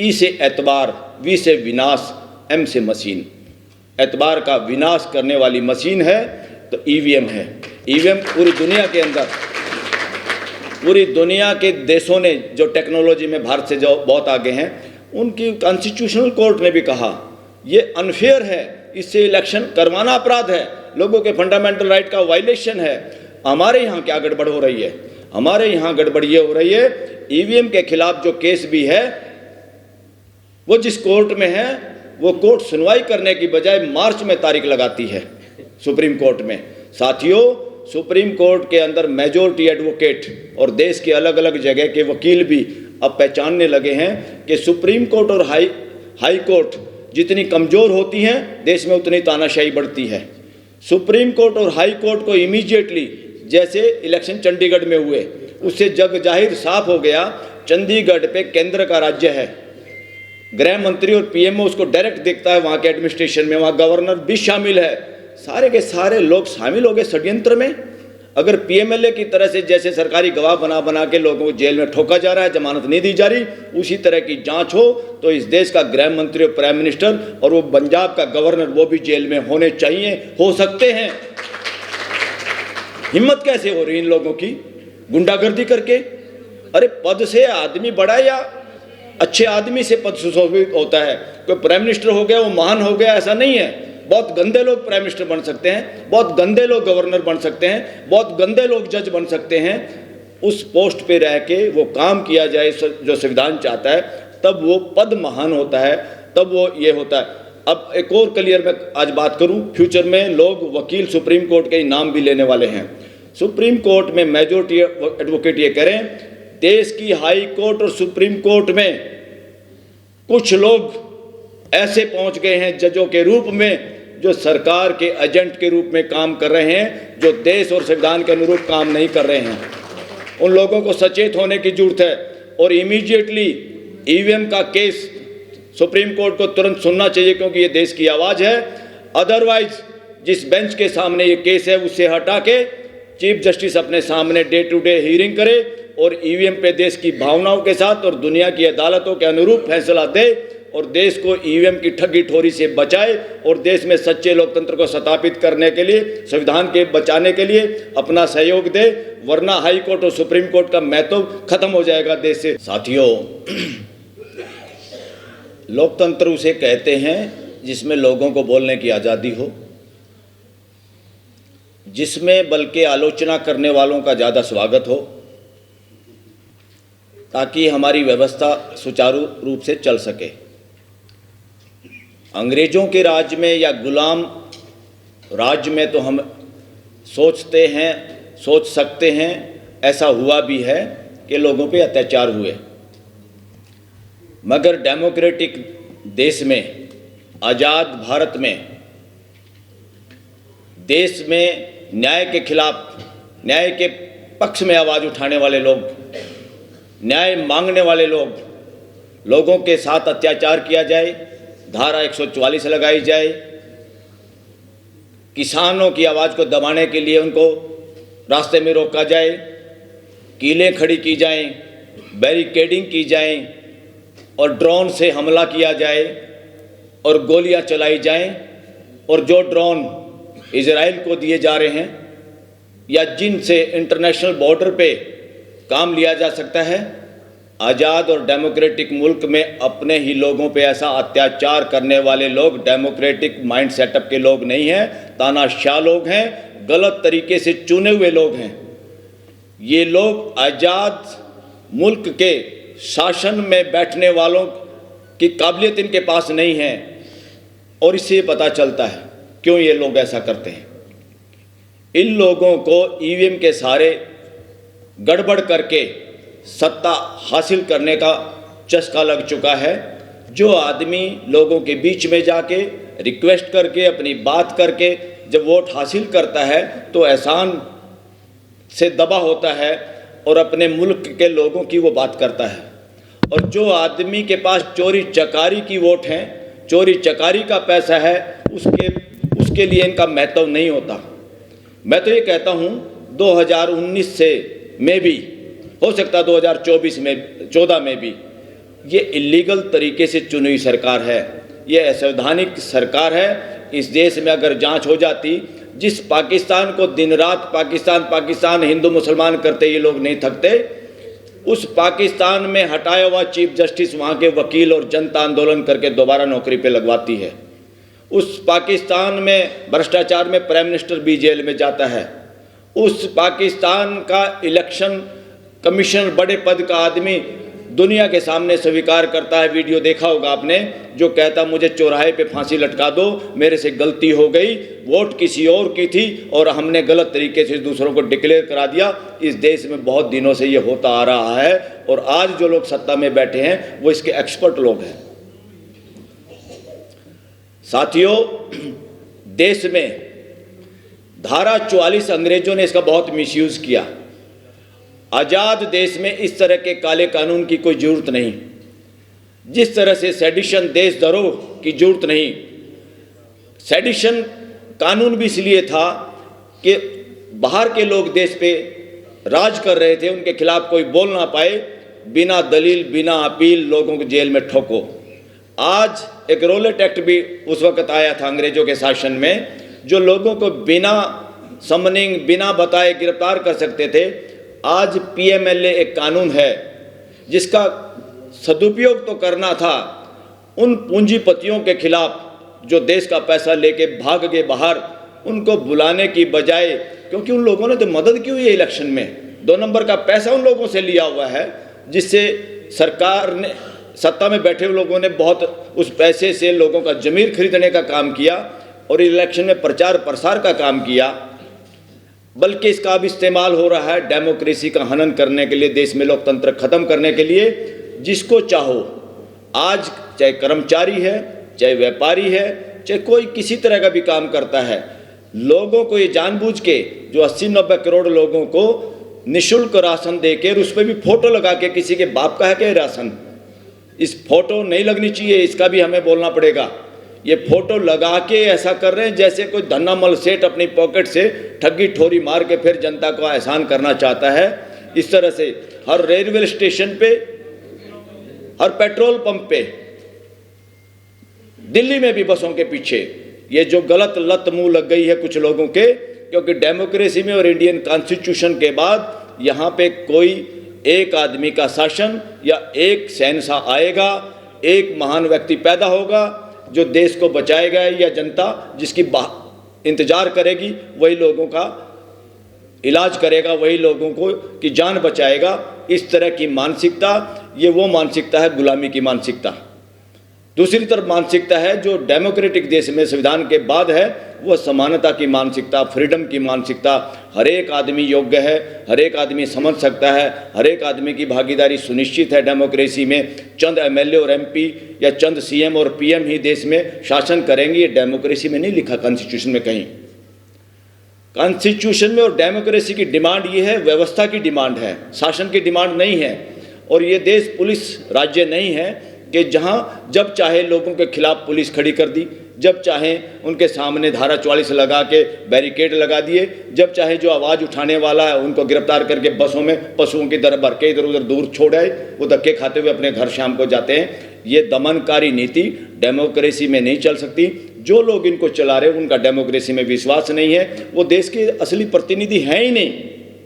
ई से एतबार, वी से विनाश, एम से मशीन। एतबार का विनाश करने वाली मशीन है तो ईवीएम है। ईवीएम पूरी दुनिया के अंदर, पूरी दुनिया के देशों ने जो टेक्नोलॉजी में भारत से जो बहुत आगे हैं, उनकी कॉन्स्टिट्यूशनल कोर्ट ने भी कहा ये अनफेयर है, इससे इलेक्शन करवाना अपराध है, लोगों के फंडामेंटल राइट का वायलेशन है। हमारे यहाँ क्या गड़बड़ हो रही है? हमारे यहाँ गड़बड़ ये हो रही है, ईवीएम के खिलाफ जो केस भी है वो जिस कोर्ट में है, वो कोर्ट सुनवाई करने की बजाय मार्च में तारीख लगाती है सुप्रीम कोर्ट में। साथियों, सुप्रीम कोर्ट के अंदर मेजॉरिटी एडवोकेट और देश के अलग अलग जगह के वकील भी अब पहचानने लगे हैं कि सुप्रीम कोर्ट और हाई कोर्ट जितनी कमज़ोर होती हैं, देश में उतनी तानाशाही बढ़ती है। सुप्रीम कोर्ट और हाई कोर्ट को इमीडिएटली, जैसे इलेक्शन चंडीगढ़ में हुए, उससे जग जाहिर साफ हो गया चंडीगढ़ पे केंद्र का राज्य है, गृह मंत्री और पीएमओ उसको डायरेक्ट देखता है, वहाँ के एडमिनिस्ट्रेशन में, वहाँ गवर्नर भी शामिल है, सारे के सारे लोग शामिल हो गए षड्यंत्र में। अगर पीएमएलए की तरह से जैसे सरकारी गवाह बना बना के लोगों को जेल में ठोका जा रहा है, जमानत नहीं दी जा रही, उसी तरह की जांच हो तो इस देश का गृह मंत्री और प्राइम मिनिस्टर और वो पंजाब का गवर्नर, वो भी जेल में होने चाहिए, हो सकते हैं। हिम्मत कैसे हो रही इन लोगों की गुंडागर्दी करके? अरे पद से आदमी बड़ा या अच्छे आदमी से पद सुशोभित होता है? कोई प्राइम मिनिस्टर हो गया वो महान हो गया, ऐसा नहीं है। बहुत गंदे लोग प्राइम मिनिस्टर बन सकते हैं, बहुत गंदे लोग गवर्नर बन सकते हैं, बहुत गंदे लोग जज बन सकते हैं। उस पोस्ट पे रह के वो काम किया जाए जो संविधान चाहता है, तब वो पद महान होता है, तब वो ये होता है। अब एक और क्लियर मैं आज बात करूं, फ्यूचर में लोग वकील सुप्रीम कोर्ट के नाम भी लेने वाले हैं। सुप्रीम कोर्ट में मेजॉरिटी एडवोकेट ये करें, देश की हाई कोर्ट और सुप्रीम कोर्ट में कुछ लोग ऐसे पहुंच गए हैं जजों के रूप में, जो सरकार के एजेंट के रूप में काम कर रहे हैं, जो देश और संविधान के अनुरूप काम नहीं कर रहे हैं। उन लोगों को सचेत होने की जरूरत है और इमीडिएटली ईवीएम का केस सुप्रीम कोर्ट को तुरंत सुनना चाहिए, क्योंकि ये देश की आवाज़ है। अदरवाइज जिस बेंच के सामने ये केस है उससे हटा के चीफ जस्टिस अपने सामने डे टू डे हियरिंग करे और ईवीएम पे देश की भावनाओं के साथ और दुनिया की अदालतों के अनुरूप फैसला दे और देश को ईवीएम की ठगी ठोरी से बचाए और देश में सच्चे लोकतंत्र को स्थापित करने के लिए, संविधान के बचाने के लिए अपना सहयोग दे, वरना हाई कोर्ट और सुप्रीम कोर्ट का महत्व खत्म हो जाएगा देश से। साथियों, लोकतंत्र उसे कहते हैं जिसमें लोगों को बोलने की आज़ादी हो, जिसमें बल्कि आलोचना करने वालों का ज़्यादा स्वागत हो, ताकि हमारी व्यवस्था सुचारू रूप से चल सके। अंग्रेज़ों के राज में या गुलाम राज में तो हम सोचते हैं, सोच सकते हैं, ऐसा हुआ भी है कि लोगों पे अत्याचार हुए, मगर डेमोक्रेटिक देश में, आज़ाद भारत में, देश में न्याय के खिलाफ, न्याय के पक्ष में आवाज़ उठाने वाले लोग, न्याय मांगने वाले लोग, लोगों के साथ अत्याचार किया जाए, धारा 144 लगाई जाए, किसानों की आवाज़ को दबाने के लिए उनको रास्ते में रोका जाए, कीलें खड़ी की जाएं, बैरिकेडिंग की जाए और ड्रोन से हमला किया जाए और गोलियां चलाई जाएं, और जो ड्रोन इजराइल को दिए जा रहे हैं या जिनसे इंटरनेशनल बॉर्डर पे काम लिया जा सकता है, आज़ाद और डेमोक्रेटिक मुल्क में अपने ही लोगों पे ऐसा अत्याचार करने वाले लोग डेमोक्रेटिक माइंड सेटअप के लोग नहीं हैं, तानाशाह लोग हैं, गलत तरीके से चुने हुए लोग हैं। ये लोग आज़ाद मुल्क के शासन में बैठने वालों की काबिलियत इनके पास नहीं है, और इससे पता चलता है क्यों ये लोग ऐसा करते हैं। इन लोगों को ईवीएम के सारे गड़बड़ करके सत्ता हासिल करने का चस्का लग चुका है। जो आदमी लोगों के बीच में जाके रिक्वेस्ट करके, अपनी बात करके जब वोट हासिल करता है तो एहसान से दबा होता है और अपने मुल्क के लोगों की वो बात करता है। और जो आदमी के पास चोरी चकारी की वोट हैं, चोरी चकारी का पैसा है, उसके लिए इनका महत्व नहीं होता। मैं तो ये कहता हूँ 2019 से में भी हो सकता 2024 में 14 में भी ये इलीगल तरीके से चुनी हुई सरकार है, ये असंवैधानिक सरकार है। इस देश में अगर जांच हो जाती, जिस पाकिस्तान को दिन रात पाकिस्तान पाकिस्तान हिंदू मुसलमान करते ये लोग नहीं थकते, उस पाकिस्तान में हटाया हुआ चीफ जस्टिस वहाँ के वकील और जनता आंदोलन करके दोबारा नौकरी पे लगवाती है। उस पाकिस्तान में भ्रष्टाचार में प्राइम मिनिस्टर भी जेल में जाता है। उस पाकिस्तान का इलेक्शन कमीशन बड़े पद का आदमी दुनिया के सामने स्वीकार करता है, वीडियो देखा होगा आपने, जो कहता मुझे चौराहे पे फांसी लटका दो, मेरे से गलती हो गई, वोट किसी और की थी और हमने गलत तरीके से दूसरों को डिक्लेयर करा दिया। इस देश में बहुत दिनों से ये होता आ रहा है और आज जो लोग सत्ता में बैठे हैं वो इसके एक्सपर्ट लोग हैं। साथियों, देश में धारा 44 अंग्रेजों ने इसका बहुत मिसयूज किया। आज़ाद देश में इस तरह के काले कानून की कोई ज़रूरत नहीं। जिस तरह से सेडिशन देशद्रोह की ज़रूरत नहीं। सेडिशन कानून भी इसलिए था कि बाहर के लोग देश पे राज कर रहे थे, उनके खिलाफ कोई बोल ना पाए, बिना दलील बिना अपील लोगों को जेल में ठोको। आज एक रोलेट एक्ट भी उस वक्त आया था अंग्रेजों के शासन में, जो लोगों को बिना समनिंग बिना बताए गिरफ्तार कर सकते थे। आज PMLA एक कानून है जिसका सदुपयोग तो करना था उन पूंजीपतियों के खिलाफ जो देश का पैसा लेके भाग गए बाहर, उनको बुलाने की बजाय, क्योंकि उन लोगों ने तो मदद की हुई है इलेक्शन में, 2 नंबर का पैसा उन लोगों से लिया हुआ है, जिससे सरकार ने, सत्ता में बैठे हुए लोगों ने बहुत उस पैसे से लोगों का ज़मीर खरीदने का काम किया और इलेक्शन में प्रचार प्रसार का काम किया। बल्कि इसका अब इस्तेमाल हो रहा है डेमोक्रेसी का हनन करने के लिए, देश में लोकतंत्र खत्म करने के लिए। जिसको चाहो, आज चाहे कर्मचारी है, चाहे व्यापारी है, चाहे कोई किसी तरह का भी काम करता है, लोगों को ये जानबूझ के जो 80-90 करोड़ लोगों को निःशुल्क राशन देकर उस पर भी फोटो लगा के, किसी के बाप का है क्या राशन, इस फोटो नहीं लगनी चाहिए, इसका भी हमें बोलना पड़ेगा। ये फोटो लगा के ऐसा कर रहे हैं जैसे कोई धन्नामल सेठ अपनी पॉकेट से ठगी ठोरी मार के फिर जनता को एहसान करना चाहता है। इस तरह से हर रेलवे स्टेशन पे, हर पेट्रोल पंप पे, दिल्ली में भी बसों के पीछे ये जो गलत लत मुंह लग गई है कुछ लोगों के, क्योंकि डेमोक्रेसी में और इंडियन कॉन्स्टिट्यूशन के बाद यहाँ पे कोई एक आदमी का शासन या एक शहंशाह आएगा, एक महान व्यक्ति पैदा होगा जो देश को बचाएगा, या जनता जिसकी इंतजार करेगी वही लोगों का इलाज करेगा, वही लोगों को की जान बचाएगा। इस तरह की मानसिकता, ये वो मानसिकता है गुलामी की मानसिकता। दूसरी तरफ मानसिकता है जो डेमोक्रेटिक देश में संविधान के बाद है, वो समानता की मानसिकता, फ्रीडम की मानसिकता। हर एक आदमी योग्य है, हर एक आदमी समझ सकता है, हर एक आदमी की भागीदारी सुनिश्चित है डेमोक्रेसी में। चंद MLA और MP या चंद CM और PM ही देश में शासन करेंगे, ये डेमोक्रेसी में नहीं लिखा कॉन्स्टिट्यूशन में कहीं। कॉन्स्टिट्यूशन में और डेमोक्रेसी की डिमांड ये है, व्यवस्था की डिमांड है, शासन की डिमांड नहीं है। और ये देश पुलिस राज्य नहीं है कि जहाँ जब चाहे लोगों के खिलाफ पुलिस खड़ी कर दी, जब चाहे उनके सामने धारा 44 लगा के बैरिकेड लगा दिए, जब चाहे जो आवाज़ उठाने वाला है उनको गिरफ्तार करके बसों में पशुओं की तरह भर के इधर उधर दूर छोड़ आए, वो धक्के खाते हुए अपने घर शाम को जाते हैं। ये दमनकारी नीति डेमोक्रेसी में नहीं चल सकती। जो लोग इनको चला रहे हैं उनका डेमोक्रेसी में विश्वास नहीं है, वो देश के असली प्रतिनिधि हैं ही नहीं।